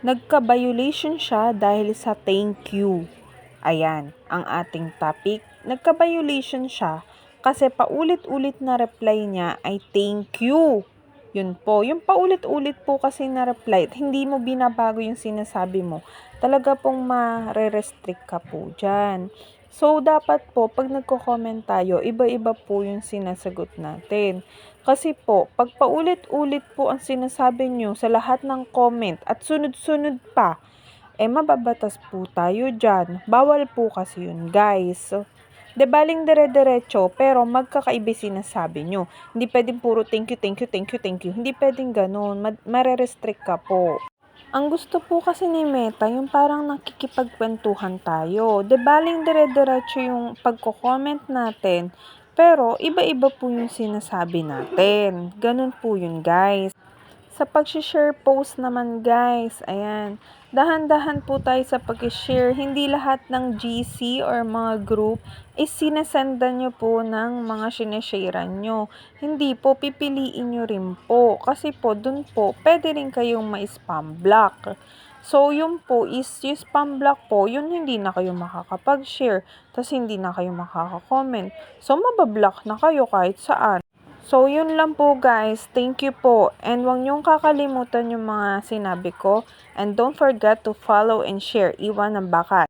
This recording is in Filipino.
Nagka-violation siya dahil sa thank you. Ayan, ang ating topic. Nagka-violation siya kasi paulit-ulit na reply niya ay thank you. Yun po, yung paulit-ulit po kasi na reply, hindi mo binabago yung sinasabi mo, talaga pong ma-restrict ka po dyan. So, dapat po, pag nagko-comment tayo, iba-iba po yung sinasagot natin. Kasi po, pag paulit-ulit po ang sinasabi nyo sa lahat ng comment at sunod-sunod pa, mababatas po tayo dyan. Bawal po kasi yun, guys. So, baling dire-diretso, pero magkakaiba sinasabi nyo. Hindi pwedeng puro thank you, thank you, thank you, thank you. Hindi pwedeng ganun. Mare-restrict ka po. Ang gusto po kasi ni Meta, yung parang nakikipagkwentuhan tayo. Baling dire-diretso yung pagko-comment natin, pero iba-iba po yung sinasabi natin. Ganun po yun, guys. Sa pag-share post naman, guys, ayan, dahan-dahan po tayo sa pag-share. Hindi lahat ng GC or mga group is sinasendan nyo po ng mga sinesharean nyo. Hindi po, pipiliin nyo rin po. Kasi po, dun po, pwede rin kayong ma-spam block. So, yun po is, yung spam block po, yun hindi na kayo makakapag-share. Tapos, hindi na kayo makaka-comment. So, mabablock na kayo kahit saan. So, yun lang po guys. Thank you po. And huwag niyong kakalimutan yung mga sinabi ko. And don't forget to follow and share. Iwan ng bakat.